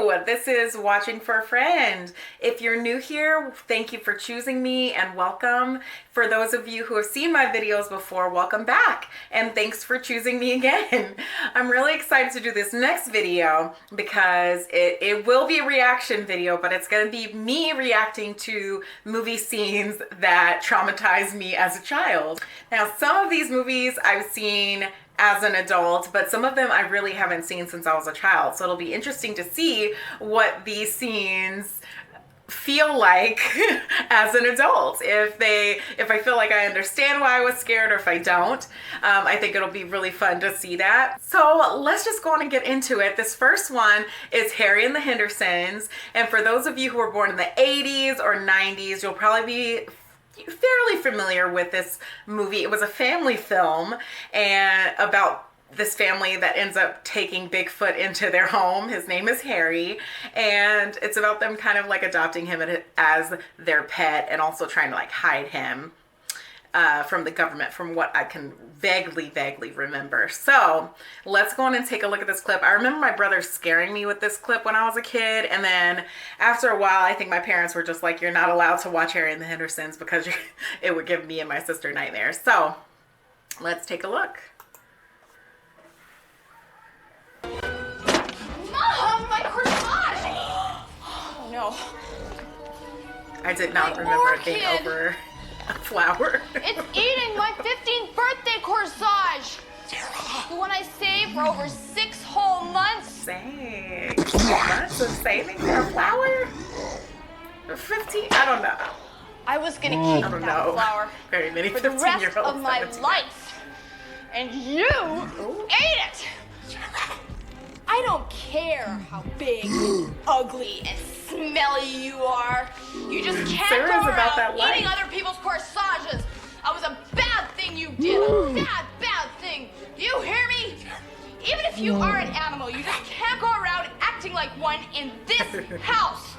This is Watching for a Friend. If you're new here, thank you for choosing me and welcome. For those of you who have seen my videos before, welcome back and thanks for choosing me again. I'm really excited to do this next video because it will be a reaction video, but it's going to be me reacting to movie scenes that traumatized me as a child. Now, some of these movies I've seen as an adult, but some of them I really haven't seen since I was a child. So it'll be interesting to see what these scenes feel like as an adult. If I feel like I understand why I was scared or if I don't. I think it'll be really fun to see that. So let's just go on and get into it. This first one is Harry and the Hendersons. And for those of you who were born in the 80s or 90s, you'll probably be fairly familiar with this movie. It was a family film and about this family that ends up taking Bigfoot into their home. His name is Harry, and it's about them kind of like adopting him as their pet and also trying to like hide him from the government, from what I can vaguely remember. So let's go on and take a look at this clip. I remember my brother scaring me with this clip when I was a kid, and then after a while I think my parents were just like, you're not allowed to watch Harry and the Hendersons because it would give me and my sister nightmares. So let's take a look. Mom, my corsage! Oh no. I did not remember it being over a flower. It's eating my 15th birthday corsage! The one I saved for over 6 whole months. Dang. Months of saving for a flower? 15? I don't know. I was gonna keep that flower Very many for the rest of my 17-year-olds. life. And you ate it! I don't care how big, ugly, and smelly you are. You just can't Sarah's go about that around life. eating other people's corsages. That was a bad thing you did. A bad thing. Do you hear me? Even if you are an animal, you just can't go around acting like one in this house.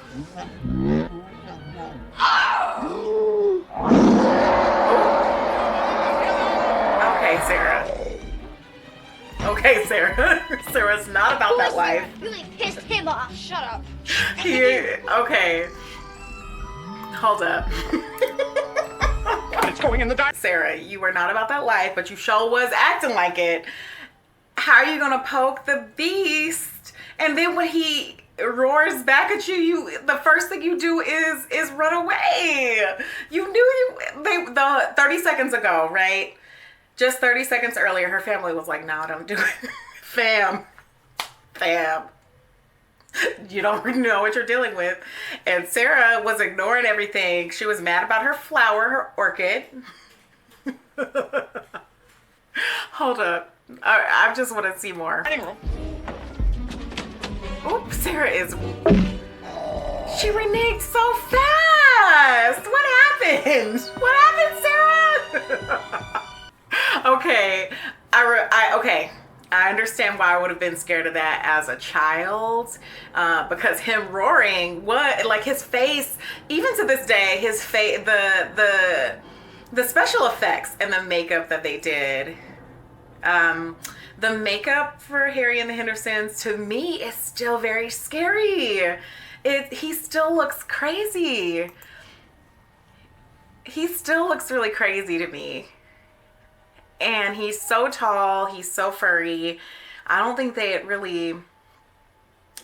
Okay, Sarah. Okay, Sarah. Sarah's not about that life. Really pissed him off. Shut up. Okay. Hold up. It's going in the dark. Sarah, you were not about that life, but you sure was acting like it. How are you gonna poke the beast? And then when he roars back at you, the first thing you do is run away. You knew the 30 seconds ago, right? Just 30 seconds earlier, her family was like, no, don't do it. Fam. You don't know what you're dealing with. And Sarah was ignoring everything. She was mad about her flower, her orchid. Hold up. I just want to see more. Oops, Sarah is... She reneged so fast. What happened? What happened, Sarah? Okay, okay. I understand why I would have been scared of that as a child, because him roaring, like his face, even to this day, his face, the special effects and the makeup that they did, the makeup for Harry and the Hendersons to me is still very scary. He still looks crazy. He still looks really crazy to me. And he's so tall, he's so furry. I don't think they had really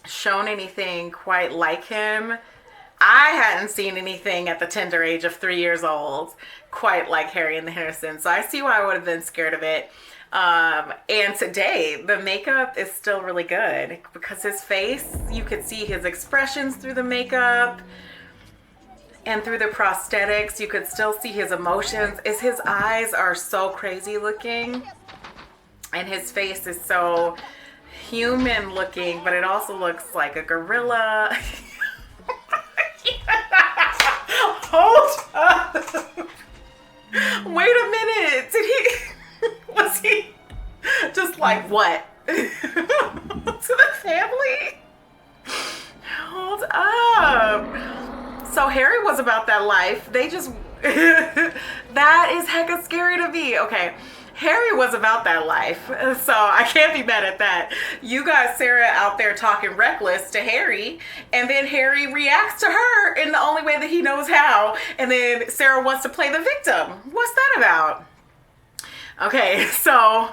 shown anything quite like him. I hadn't seen anything at the tender age of 3 years old quite like Harry and the Hendersons. So I see why I would have been scared of it. And today, the makeup is still really good because his face, you could see his expressions through the makeup. And through the prosthetics, you could still see his emotions. His eyes are so crazy looking. And his face is so human looking, but it also looks like a gorilla. Hold up. Wait a minute. Was he just like what? To the family? Hold up. So Harry was about that life. They just, that is hecka scary to me. Okay. Harry was about that life, so I can't be mad at that. You got Sarah out there talking reckless to Harry, and then Harry reacts to her in the only way that he knows how, and then Sarah wants to play the victim. What's that about? Okay, so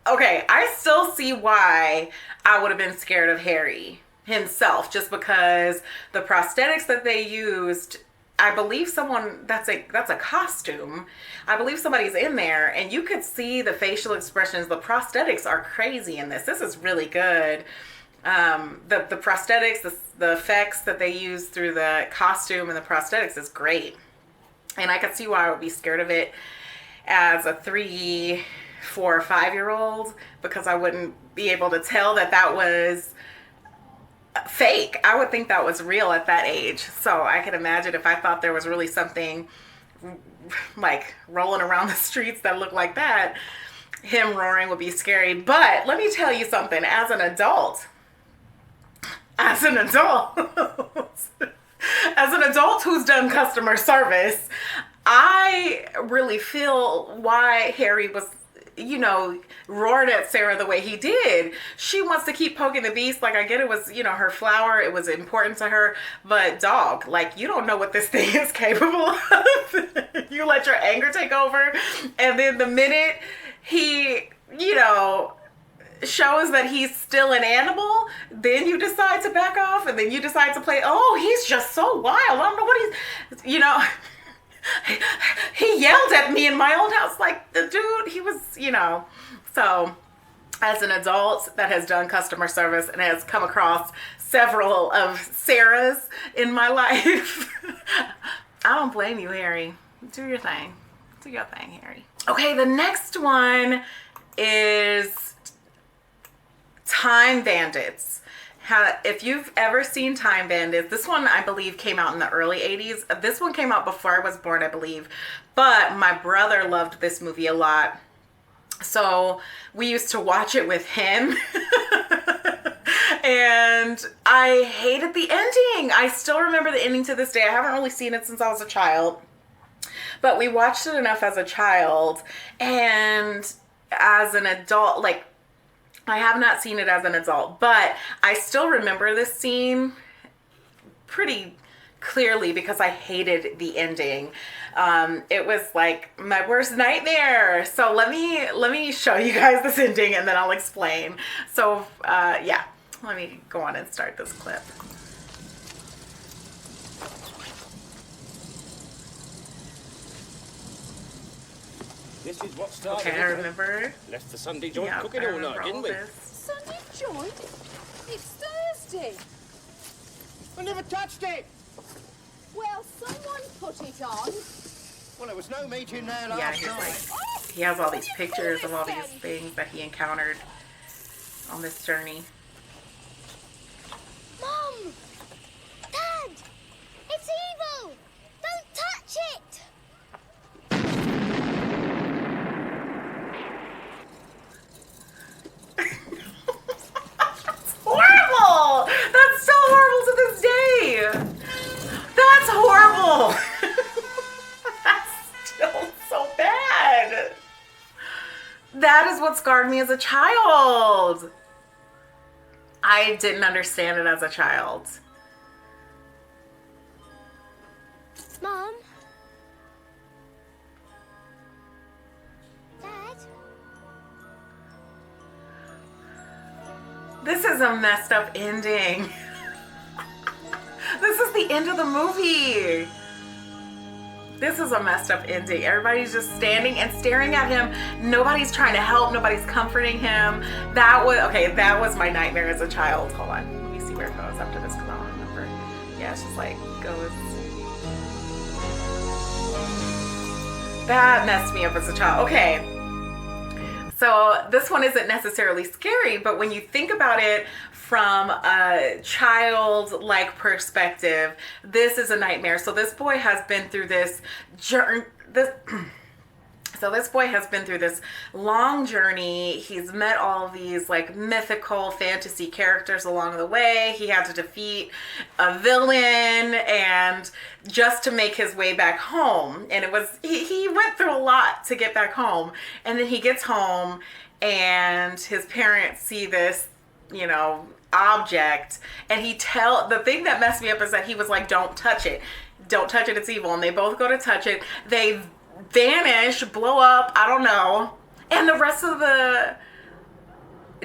okay, I still see why I would have been scared of Harry himself, just because the prosthetics that they used, I believe that's a costume. I believe somebody's in there, and you could see the facial expressions. The prosthetics are crazy in this. This is really good. The prosthetics, the effects that they use through the costume and the prosthetics is great. And I could see why I would be scared of it as a 3, 4, 5-year-old, because I wouldn't be able to tell that was fake. I would think that was real at that age. So I can imagine if I thought there was really something like rolling around the streets that looked like that, him roaring would be scary. But let me tell you something, as an adult who's done customer service, I really feel why Harry was, roared at Sarah the way he did. She wants to keep poking the beast. Like, I get it was, her flower. It was important to her. But dog, like, you don't know what this thing is capable of. You let your anger take over. And then the minute he, shows that he's still an animal, then you decide to back off. And then you decide to play, oh, he's just so wild. I don't know what he's, he yelled at me in my old house. Like, the dude, he was, So, as an adult that has done customer service and has come across several of Sarah's in my life, I don't blame you, Harry. Do your thing. Do your thing, Harry. Okay, the next one is Time Bandits. If you've ever seen Time Bandits, this one I believe came out in the early 80s. This one came out before I was born, I believe. But my brother loved this movie a lot. So we used to watch it with him. And I hated the ending. I still remember the ending to this day. I haven't really seen it since I was a child. But we watched it enough as a child. And as an adult, like, I have not seen it as an adult, but I still remember this scene pretty clearly because I hated the ending. It was like my worst nightmare. So let me show you guys this ending and then I'll explain. So yeah, let me go on and start this clip. This is what started. Okay, I remember. Left the Sunday joint cooking all night, didn't we? Sunday joint? It's Thursday. I never touched it. Well, someone put it on. Well, it was no meeting there Yeah, last he's night. like, he has all these pictures of all these things that he encountered on this journey. Mom! Dad! It's evil! Don't touch it! Horrible! That's so horrible to this day. That's horrible. That's still so bad. That is what scarred me as a child. I didn't understand it as a child. Mom? Dad? This is a messed up ending. This is the end of the movie. This is a messed up ending. Everybody's just standing and staring at him. Nobody's trying to help. Nobody's comforting him. That was my nightmare as a child. Hold on. Let me see where it goes after this because I don't remember. Yeah, it's just like goes. That messed me up as a child. Okay. So this one isn't necessarily scary, but when you think about it from a childlike perspective, this is a nightmare. So this boy has been through this journey. So this boy has been through this long journey. He's met all of these like mythical fantasy characters along the way. He had to defeat a villain and just to make his way back home. And it was, he went through a lot to get back home. And then he gets home and his parents see this, you know, object, and the thing that messed me up is that he was like, don't touch it, it's evil. And they both go to touch it, they vanish, blow up, I don't know, and the rest of the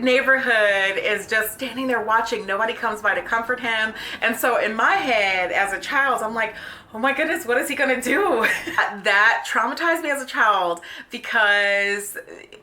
neighborhood is just standing there watching. Nobody comes by to comfort him. And so in my head as a child, I'm like, oh my goodness, what is he gonna do? That traumatized me as a child, because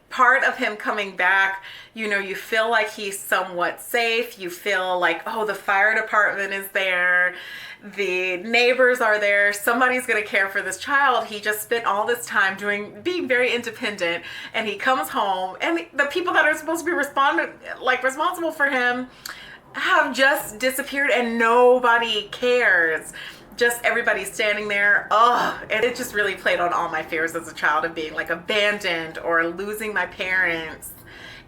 part of him coming back, you know, you feel like he's somewhat safe. You feel like, oh, the fire department is there, the neighbors are there, somebody's gonna care for this child. He just spent all this time being very independent, and he comes home, and the people that are supposed to be responsible for him have just disappeared, and nobody cares. Just everybody's standing there. Oh, and it just really played on all my fears as a child of being like abandoned or losing my parents.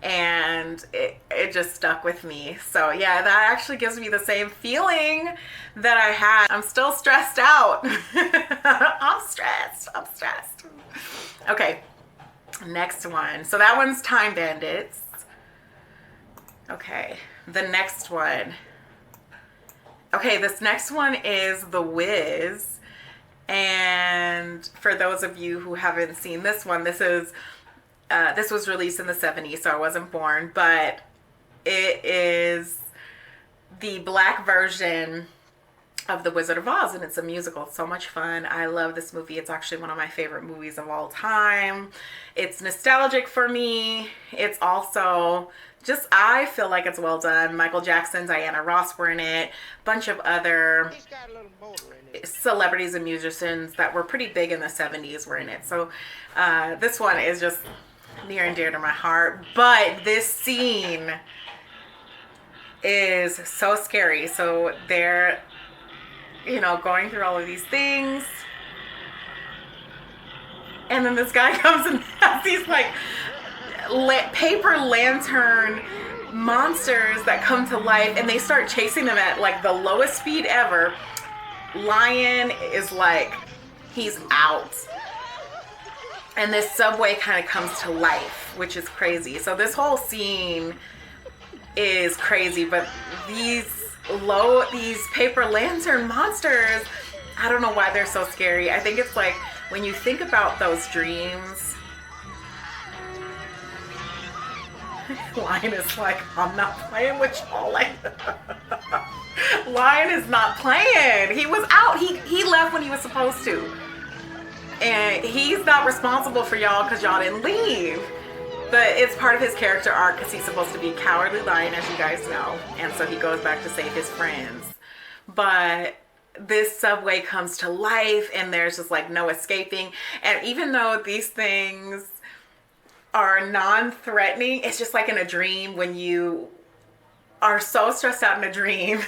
And it just stuck with me. So yeah, that actually gives me the same feeling that I had. I'm still stressed out. I'm stressed. Okay, next one. So that one's Time Bandits. Okay, the next one. Okay, this next one is The Wiz. And for those of you who haven't seen this one, this was released in the 70s, so I wasn't born, but it is the black version of The Wizard of Oz, and it's a musical. It's so much fun. I love this movie. It's actually one of my favorite movies of all time. It's nostalgic for me. It's also just, I feel like it's well done. Michael Jackson, Diana Ross were in it. Bunch of other celebrities and musicians that were pretty big in the 70s were in it. So this one is just near and dear to my heart. But this scene is so scary. So they're, you know, going through all of these things. And then this guy comes and has these like paper lantern monsters that come to life, and they start chasing them at like the lowest speed ever. Lion is like, he's out. And this subway kind of comes to life, which is crazy. So this whole scene is crazy, but these paper lantern monsters, I don't know why they're so scary. I think it's like when you think about those dreams. Lion is like, I'm not playing with y'all. Like, Lion is not playing. He was out. He left when he was supposed to. And he's not responsible for y'all because y'all didn't leave. But it's part of his character arc because he's supposed to be a cowardly lion, as you guys know. And so he goes back to save his friends. But this subway comes to life and there's just like no escaping. And even though these things are non-threatening, it's just like in a dream when you are so stressed out in a dream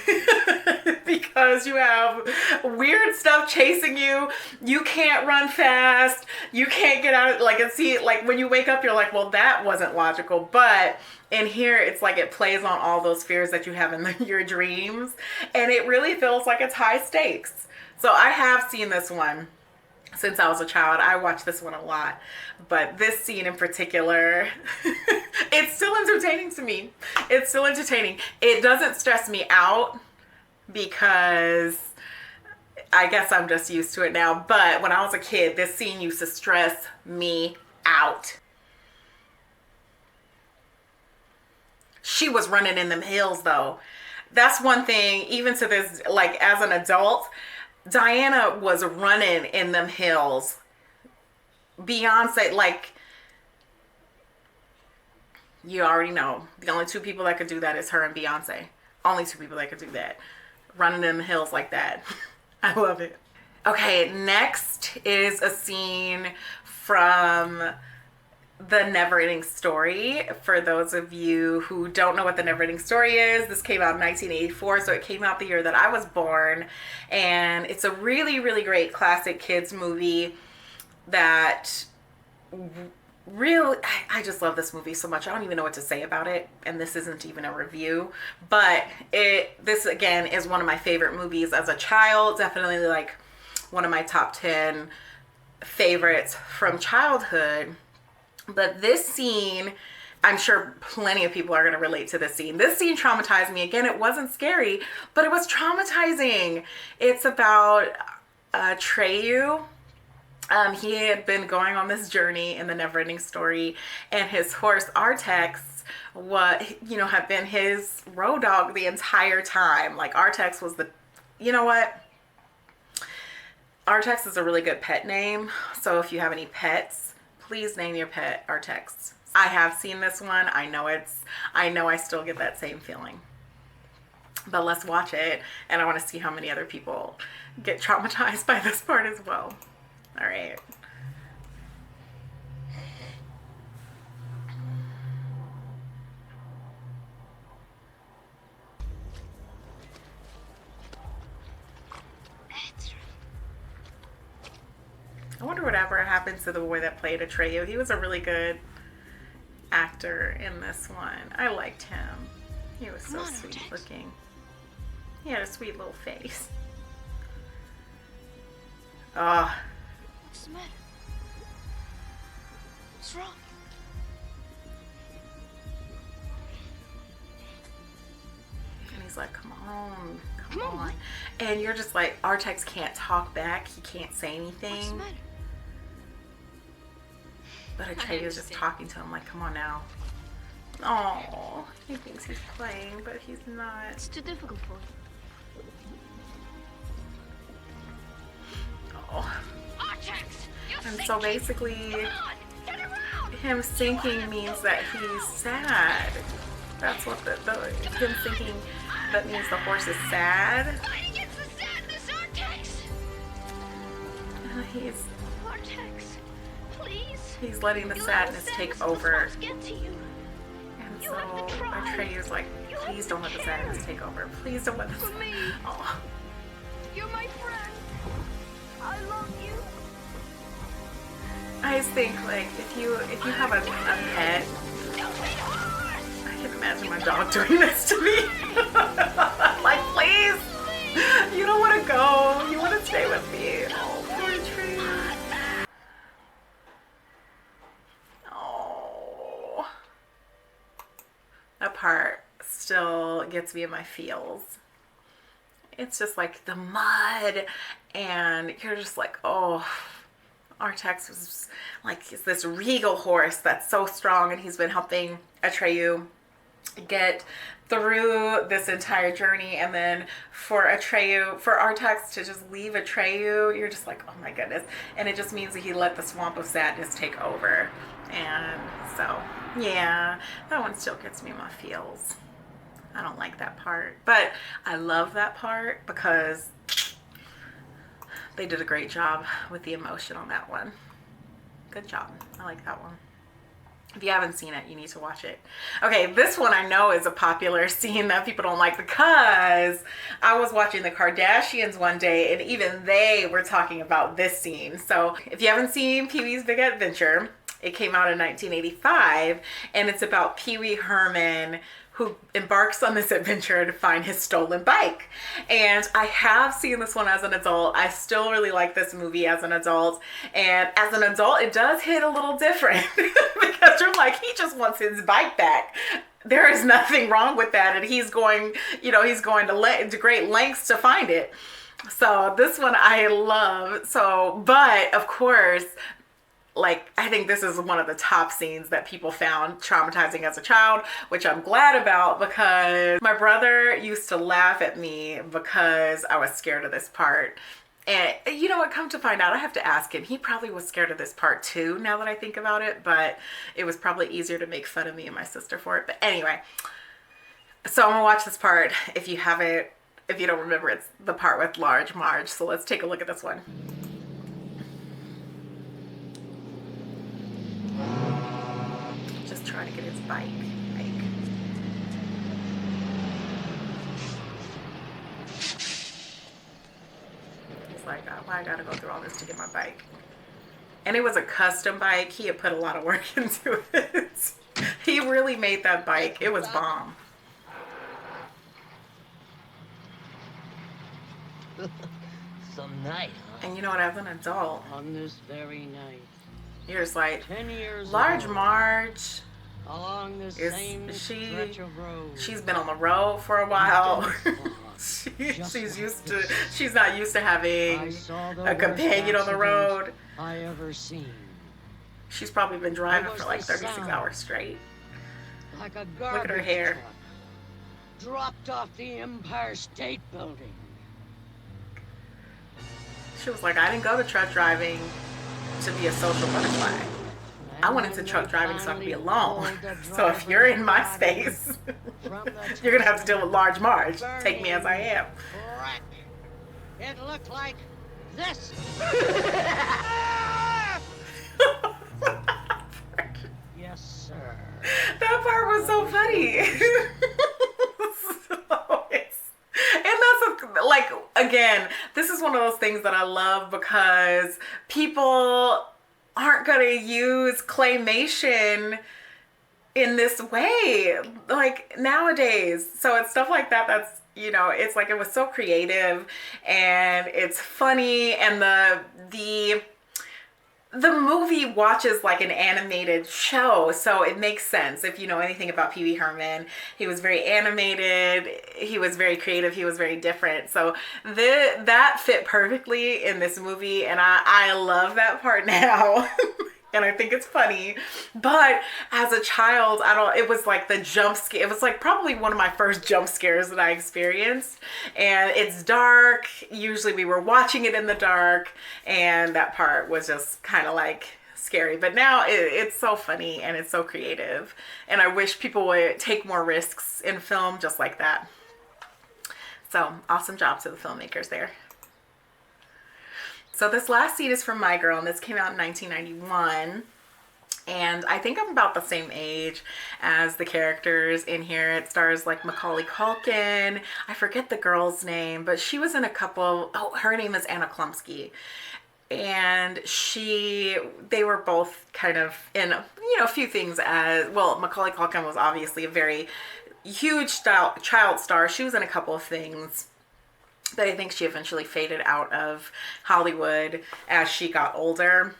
because you have weird stuff chasing you. You can't run fast. You can't get out. Like, and see, like when you wake up, you're like, well, that wasn't logical. But in here, it's like it plays on all those fears that you have in your dreams. And it really feels like it's high stakes. So I have seen this one since I was a child. I watched this one a lot. But this scene in particular, it's still entertaining to me. It's still entertaining. It doesn't stress me out because I guess I'm just used to it now. But when I was a kid, this scene used to stress me out. She was running in them hills though. That's one thing, even to this, like as an adult, Diana was running in them hills. Beyonce, like, you already know, the only two people that could do that is her and Beyonce. Only two people that could do that. Running in the hills like that. I love it. Okay, next is a scene from the Neverending Story. For those of you who don't know what the Neverending Story is, this came out in 1984, so it came out the year that I was born. And it's a really, really great classic kids movie that really, I just love this movie so much. I don't even know what to say about it, and this isn't even a review, but this again is one of my favorite movies as a child. Definitely like one of my top 10 favorites from childhood. But this scene, I'm sure plenty of people are going to relate to this scene. This scene traumatized me. Again, it wasn't scary, but it was traumatizing. It's about Treyu. He had been going on this journey in the Neverending Story, and his horse Artax, had been his road dog the entire time. Like, Artax was the, you know what? Artax is a really good pet name. So if you have any pets, please name your pet Artax. I have seen this one. I know I still get that same feeling. But let's watch it, and I want to see how many other people get traumatized by this part as well. All right. I wonder whatever happened to the boy that played Atreyu. He was a really good actor in this one. I liked him. He was so sweet looking. He had a sweet little face. Oh. What's the matter? What's wrong? And he's like, come on, come on. And you're just like, Artax can't talk back. He can't say anything. What's the matter? But Atreyu's just talking to him like, come on now. Oh, he thinks he's playing, but he's not. It's too difficult for you. Oh. Artax, And so basically, him sinking means that he's sad. That's what him sinking, that means the horse is sad. Fight against the sadness, Artax! He's Artax, please. He's letting the sadness take over. Get to you. And so Atreyu's like, please don't let the sadness take over. Please don't let the sadness. Oh. You're my friend. I love you. I just think, like, if you have a pet, I can imagine my dog doing this to me. Like, please, you don't want to go. You want to stay with me. Oh, poor Atreyu. Oh, that part still gets me in my feels. It's just like the mud, and you're just like, oh. Artax was like, it's this regal horse that's so strong, and he's been helping Atreyu get through this entire journey. And then for Artax to just leave Atreyu, you're just like, oh my goodness. And it just means that he let the swamp of sadness take over. And so, yeah, that one still gets me in my feels. I don't like that part, but I love that part because they did a great job with the emotion on that one. Good job. I like that one. If you haven't seen it, you need to watch it. Okay, this one I know is a popular scene that people don't like because I was watching the Kardashians one day and even they were talking about this scene. So if you haven't seen Peewees Big Adventure, it came out in 1985 and it's about Pee Wee Herman, who embarks on this adventure to find his stolen bike. And I have seen this one as an adult. I still really like this movie as an adult. And as an adult, it does hit a little different because you're like, he just wants his bike back. There is nothing wrong with that. And he's going, he's going to great lengths to find it. So this one I love. So, but of course, like, I think this is one of the top scenes that people found traumatizing as a child, which I'm glad about because my brother used to laugh at me because I was scared of this part. And you know what, come to find out, I have to ask him. He probably was scared of this part too, now that I think about it, but it was probably easier to make fun of me and my sister for it. But anyway, so I'm gonna watch this part. If you don't remember, it's the part with Large Marge. So let's take a look at this one. Just trying to get his bike. He's like, oh, I gotta go through all this to get my bike. And it was a custom bike. He had put a lot of work into it. He really made that bike. It was bomb. Some night, huh? And you know what, as an adult, On this very night, you're just like, 10 years Large ago, Marge, along the is same she, stretch of road, she's been on the road for a while. She's not used to having a companion on the road. I ever seen. She's probably been driving for like 36 hours straight. Like a Look at garbage her hair. truck dropped off the Empire State Building. She was like, I didn't go to truck driving to be a social butterfly. I went into truck driving so I could be alone. So if you're in my space, you're gonna have to deal with Large Marge. Take me as I am. It looked like this. Yes, sir. That part was so funny. And that's like, again, this is one of those things that I love because people aren't gonna use claymation in this way like nowadays. So it's stuff like that that's, you know, it's like it was so creative and it's funny, and the movie watches like an animated show, so it makes sense. If you know anything about Pee Wee Herman, he was very animated, he was very creative, he was very different. So that fit perfectly in this movie, and I love that part now. And I think it's funny. But as a child, it was like the jump scare. It was like probably one of my first jump scares that I experienced. And it's dark. Usually we were watching it in the dark. And that part was just kind of like scary. But now it's so funny and it's so creative. And I wish people would take more risks in film just like that. So awesome job to the filmmakers there. So this last scene is from My Girl, and this came out in 1991. And I think I'm about the same age as the characters in here. It stars like Macaulay Culkin. I forget the girl's name, but she was in a couple. Oh, her name is Anna Klumsky. And they were both kind of in, you know, a few things as, well, Macaulay Culkin was obviously a very huge child star. She was in a couple of things. But I think she eventually faded out of Hollywood as she got older.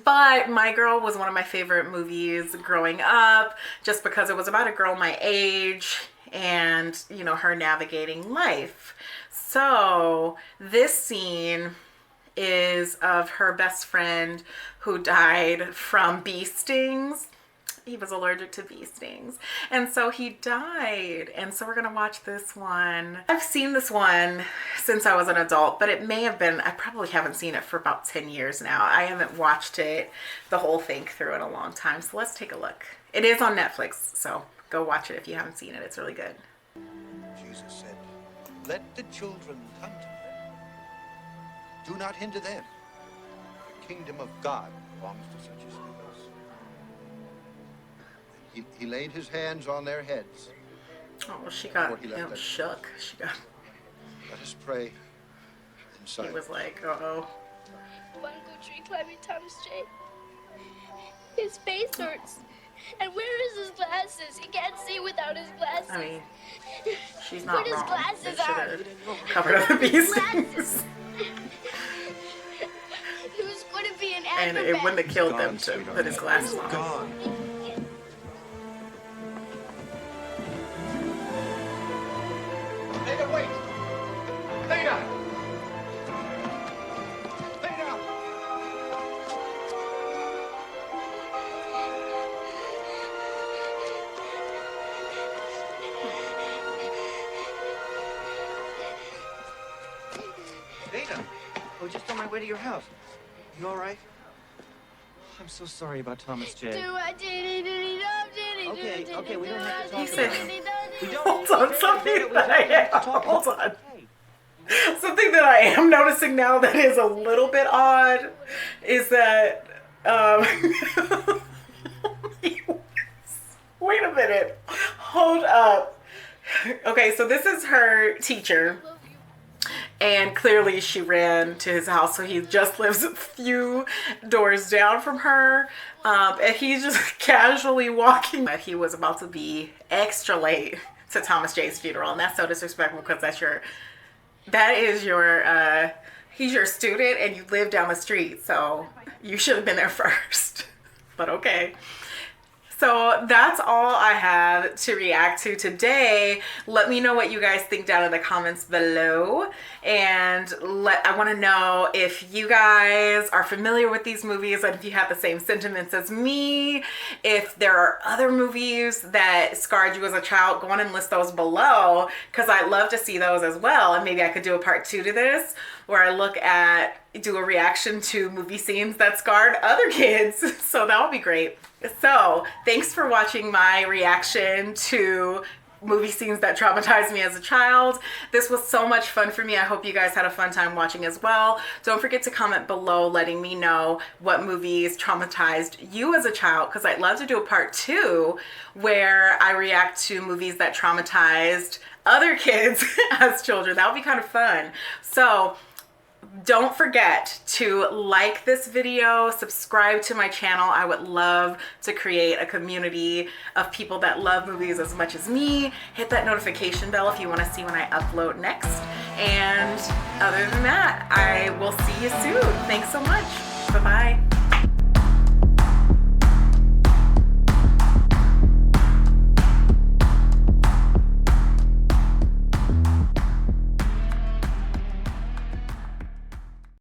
But My Girl was one of my favorite movies growing up, just because it was about a girl my age and, you know, her navigating life. So this scene is of her best friend who died from bee stings. He was allergic to bee stings, and so he died. And so we're gonna watch this one. I've seen this one since I was an adult, but it may have been, I probably haven't seen it for about 10 years now. I haven't watched it, the whole thing through, in a long time. So let's take a look. It is on Netflix, so go watch it if you haven't seen it. It's really good. Jesus said, let the children come to me. Do not hinder them. The kingdom of God belongs to such as these. He laid his hands on their heads. Oh, she got shook. She got. Let us pray. He was like, uh-oh. One good tree climbing Thomas J. His face hurts. And where is his glasses? He can't see without his glasses. I mean, she's not Put his wrong. glasses on. Covered up the bee stings. He was going to be an And acrobat. it wouldn't have killed them to put his glasses on. Gone. Lena, wait! Lena! Lena! Lena! I was just on my way to your house. You all right? I'm so sorry about Thomas J. Okay, we don't have to talk about it. We don't. Hold on, something that I am noticing now that is a little bit odd is that, wait a minute, hold up. Okay, so this is her teacher. And clearly she ran to his house, so he just lives a few doors down from her. And he's just casually walking. He was about to be extra late to Thomas J's funeral, and that's so disrespectful because that is your He's your student and you live down the street, so you should have been there first. But okay. So that's all I have to react to today. Let me know what you guys think down in the comments below. And I want to know if you guys are familiar with these movies and if you have the same sentiments as me. If there are other movies that scarred you as a child, go on and list those below, because I'd love to see those as well. And maybe I could do a part 2 to this where I do a reaction to movie scenes that scarred other kids. So that would be great. So thanks for watching my reaction to movie scenes that traumatized me as a child. This was so much fun for me. I hope you guys had a fun time watching as well. Don't forget to comment below letting me know what movies traumatized you as a child, because I'd love to do a part 2 where I react to movies that traumatized other kids as children. That would be kind of fun. So don't forget to like this video, subscribe to my channel. I would love to create a community of people that love movies as much as me. Hit that notification bell if you want to see when I upload next. And other than that, I will see you soon. Thanks so much. Bye-bye.